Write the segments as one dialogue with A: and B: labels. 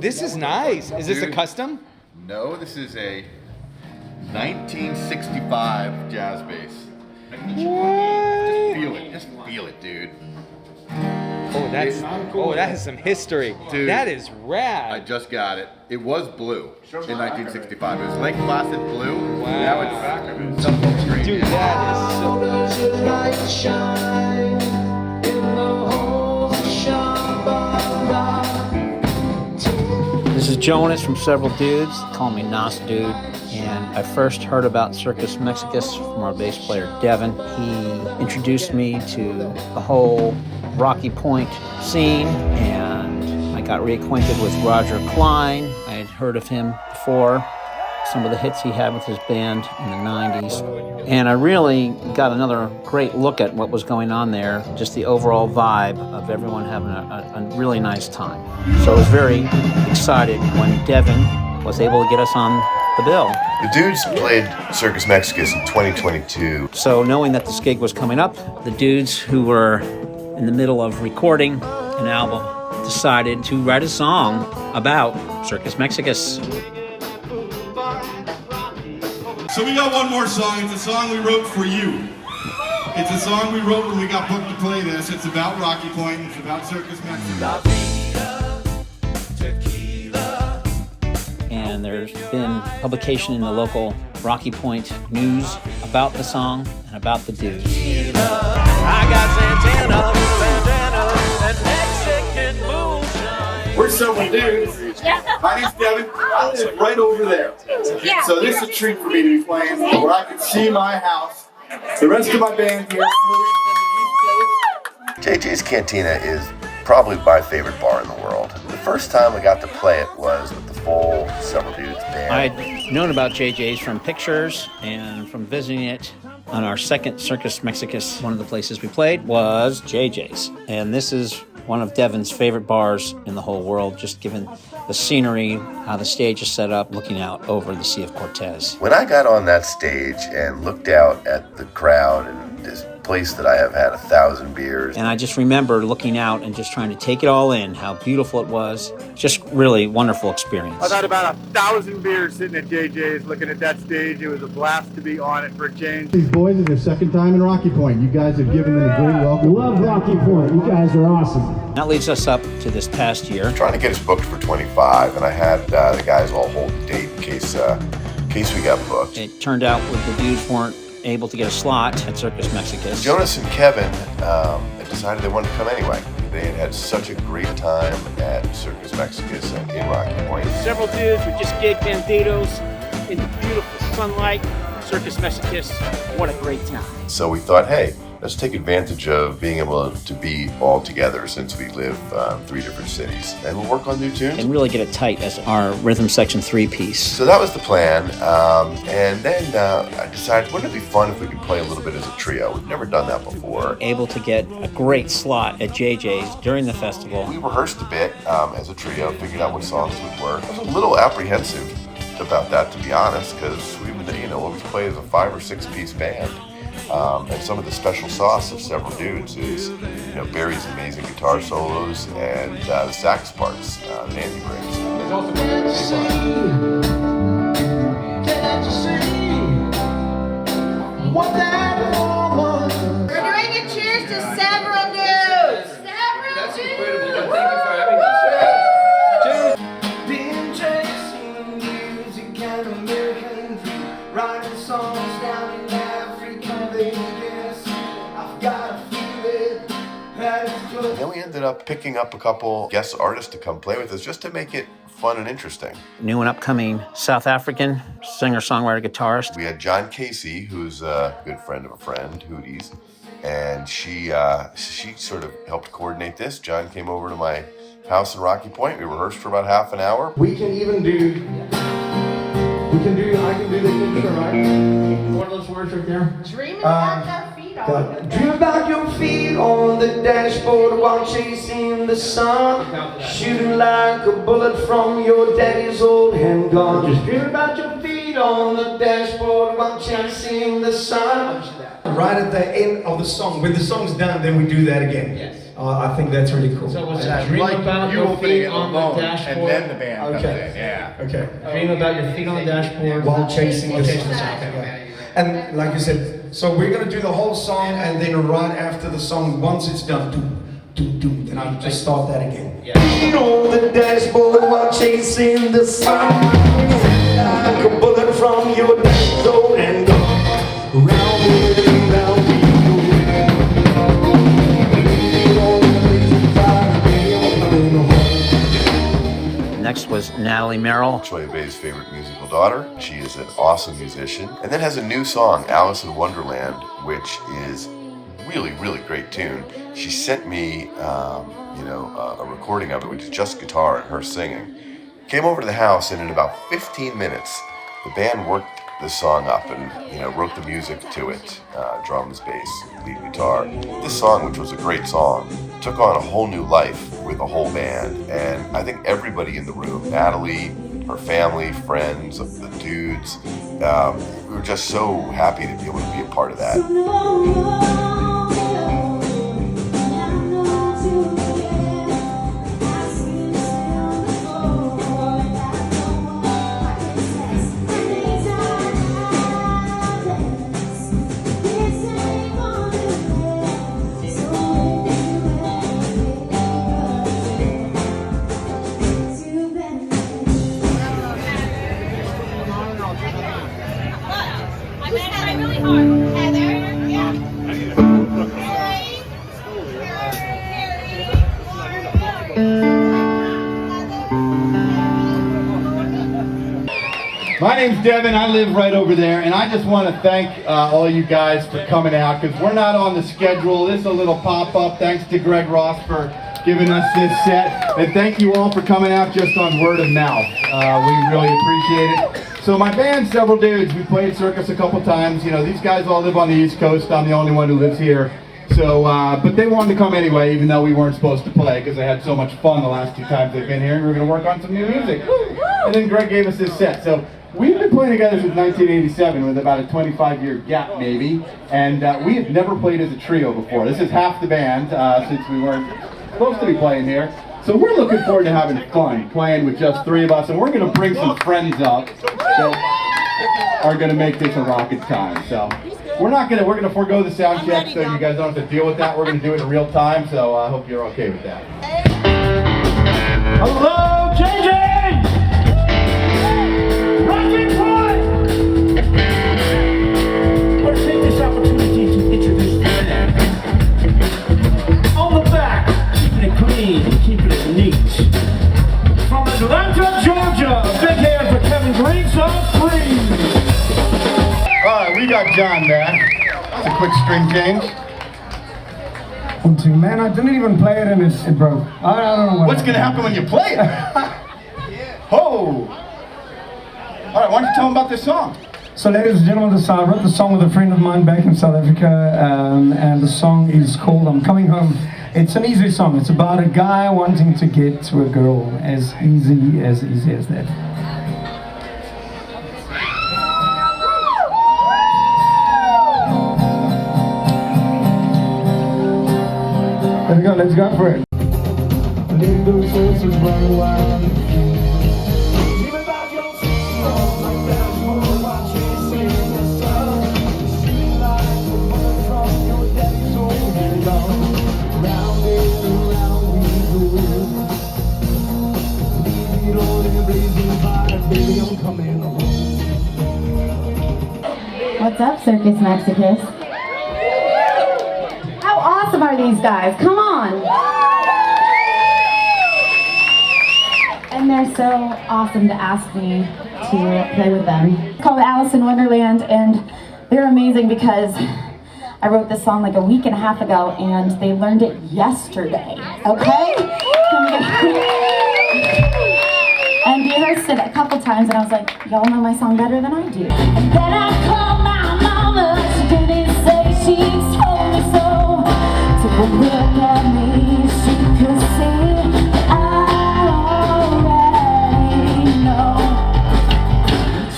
A: this is nice. Is this a custom?
B: No, this is a 1965 jazz bass.
A: What?
B: Just feel it, dude.
A: Oh, that has some history.
B: Dude,
A: that is rad.
B: I just got it. It was blue in 1965. It was Lake Placid blue.
A: Wow.
B: Now it's something green.
A: Dude, that is so...
C: This is Jonas from Several Dudes. Call me Nos Dude. And I first heard about Circus Mexicus from our bass player Devon. He introduced me to the whole Rocky Point scene, and I got reacquainted with Roger Klein. I had heard of him before, some of the hits he had with his band in the 90s. And I really got another great look at what was going on there, just the overall vibe of everyone having a really nice time. So I was very excited when Devon was able to get us on the bill.
D: The Dudes played Circus Mexicus in 2022.
C: So knowing that this gig was coming up, the Dudes, who were in the middle of recording an album, decided to write a song about Circus Mexicus.
E: So we got one more song. It's a song we wrote for you. It's a song we wrote when we got booked to play this. It's about Rocky Point. It's about Circus Mexicus.
C: And there's been publication in the local Rocky Point news about the song and about the Dudes.
F: I got Santana, bandana, and Mexican moonshine.
E: We're Several Dudes. My name's Devon. I live right over there. So this is a treat for me to be playing where I can see my house. The rest of my band here.
D: JJ's Cantina is probably my favorite bar in the world. The first time I got to play it was with the full Several Dudes band.
C: I'd known about JJ's from pictures and from visiting it on our second Circus Mexicus. One of the places we played was JJ's. And this is one of Devon's favorite bars in the whole world, just given the scenery, how the stage is set up, looking out over the Sea of Cortez.
D: When I got on that stage and looked out at the crowd and this place that I have had 1,000 beers.
C: And I just remember looking out and just trying to take it all in, how beautiful it was. Just really wonderful experience.
G: I've had about 1,000 beers sitting at JJ's looking at that stage. It was a blast to be on it for a change.
E: These boys are their second time in Rocky Point. You guys have given them a great welcome.
H: Love Rocky Point. You guys are awesome.
C: That leads us up to this past year.
D: Trying to get us booked for 25, and I had the guys all hold the date in case we got booked.
C: It turned out the Dudes weren't able to get a slot at Circus Mexicus.
D: Jonas and Kevin decided they wanted to come anyway. They had had such a great time at Circus Mexicus and in Rocky Point.
H: Several Dudes were just gig banditos in the beautiful sunlight. Circus Mexicus, what a great time.
D: So we thought, hey, let's take advantage of being able to be all together since we live in 3 different cities. And we'll work on new tunes.
C: And really get it tight as our rhythm section 3-piece.
D: So that was the plan. And then I decided, wouldn't it be fun if we could play a little bit as a trio? We've never done that before.
C: Able to get a great slot at JJ's during the festival.
D: We rehearsed a bit as a trio, figured out what songs would work. I was a little apprehensive about that, to be honest, because we would, always play as a 5 or 6-piece band. And some of the special sauce of Several Dudes is, Barry's amazing guitar solos and the sax parts that Andy brings.
I: We're doing a cheers to Several Dudes. Several Dudes. Incredible. Thank you for having us.
F: Been chasing music and American dream, writing songs down in Africa, Vegas. I've got a feeling that it's good.
D: Then we ended up picking up a couple guest artists to come play with us just to make it fun and interesting.
C: New and upcoming South African singer-songwriter guitarist.
D: We had John Casey, who's a good friend of a friend, Hootie's, and she sort of helped coordinate this. John came over to my house in Rocky Point. We rehearsed for about half an hour.
E: I can do the intro, right? One of those words right there.
I: Dreaming about our feet on.
F: Dream about your feet on the dashboard while chasing the sun. Shooting like a bullet from your daddy's old handgun. Just dream about your feet on the dashboard while chasing the sun.
E: Right at the end of the song, when the song's done, then we do that again.
F: Yes. I think that's really cool.
C: So was
B: Yeah,
C: it dream
B: like
C: about
B: you
C: your
B: opening
C: feet
B: it
C: on the
B: alone,
C: dashboard?
B: and then the band comes
F: Okay.
B: in. Yeah.
F: Okay.
C: Dream about your feet on the dashboard
F: While chasing the
C: chasing
F: sound.
C: sound.
F: Okay. And like you said, so we're gonna do the whole song, and then right after the song, once it's done, then I'll just start that again.
C: Yeah.
F: On the dashboard while chasing the sun, like a bullet from your dashboard and go round and round we go.
C: Next was Natalie Merrill.
D: Troy Bay's favorite musical daughter. She is an awesome musician. And then has a new song, Alice in Wonderland, which is really, really great tune. She sent me, a recording of it, which is just guitar and her singing. Came over to the house, and in about 15 minutes, the band worked this song up and, wrote the music to it. Drums, bass, lead guitar. This song, which was a great song, took on a whole new life with the whole band. And I think everybody in the room, Natalie, her family, friends, the dudes, we were just so happy to be able to be a part of that.
E: My name's Devon, I live right over there, and I just want to thank all you guys for coming out, because we're not on the schedule. This is a little pop-up. Thanks to Greg Ross for giving us this set, and thank you all for coming out just on word of mouth. We really appreciate it. So my band, Several Dudes, we played Circus a couple times. These guys all live on the East Coast. I'm the only one who lives here. So, but they wanted to come anyway, even though we weren't supposed to play, because they had so much fun the last 2 times they've been here, and we were going to work on some new music. And then Greg gave us this set. So we've been playing together since 1987 with about a 25-year gap maybe, and we have never played as a trio before. This is half the band since we weren't supposed to be playing here. So we're looking forward to having fun playing with just 3 of us, and we're going to bring some friends up that are going to make this a rocking time. So we're going to forego the sound check so you guys don't have to deal with that. We're going to do it in real time, so I hope you're okay with that. Hello, JJ!
H: Opportunity to introduce the band. On the back, keeping it clean, keeping it neat. From Atlanta, Georgia, big hand for Kevin Green, so free.
E: Alright, we got John back. That's a quick string change.
F: 1, 2, man, I didn't even play it and it broke. I don't know
E: What's going to happen when you play it? Oh! Alright, why don't you tell them about this song?
F: So ladies and gentlemen, I wrote the song with a friend of mine back in South Africa, and the song is called I'm Coming Home. It's an easy song. It's about a guy wanting to get to a girl, as easy as that. There we go, let's go for it. Let those horses run wild.
I: What's up, Circus Mexicus? How awesome are these guys? Come on! And they're so awesome to ask me to play with them. It's called Alice in Wonderland, and they're amazing because I wrote this song like a week and a half ago, and they learned it yesterday, okay? And we rehearsed it a couple times, and I was like, y'all know my song better than I do. And then I called my mama, she didn't say she told me so. Took a look at me, she could see that I already know.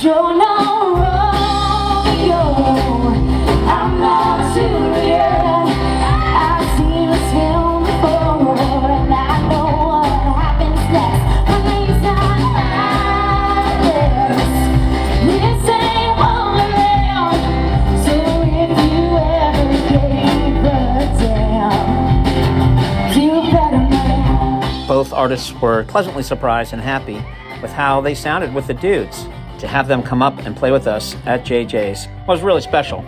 I: You're no Romeo, I'm not Juliet. I've seen this film before.
C: artists were pleasantly surprised and happy with how they sounded with the dudes. To have them come up and play with us at JJ's was really special.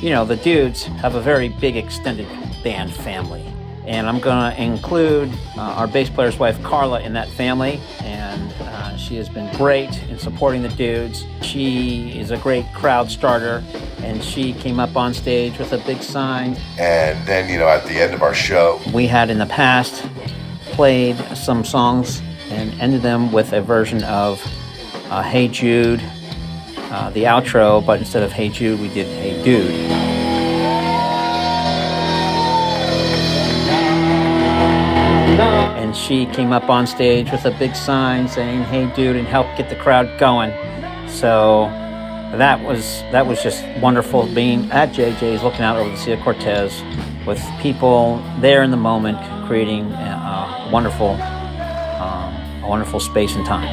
C: You know, the dudes have a very big extended band family, and I'm gonna include our bass player's wife Carla in that family, and she has been great in supporting the dudes. She is a great crowd starter, and she came up on stage with a big sign.
D: And then, at the end of our show,
C: We had in the past played some songs and ended them with a version of Hey Jude, the outro, but instead of Hey Jude, we did Hey Dude. And she came up on stage with a big sign saying Hey Dude and helped get the crowd going. So that was just wonderful, being at JJ's, looking out over the Sea of Cortez with people there in the moment, creating a wonderful space and time.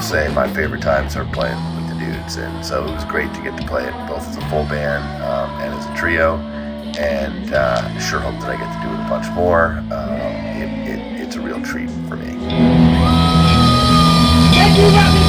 D: Say my favorite times are playing with the dudes, and so it was great to get to play it both as a full band and as a trio, and sure hope that I get to do it a bunch more. It's a real treat for me.
H: Thank you,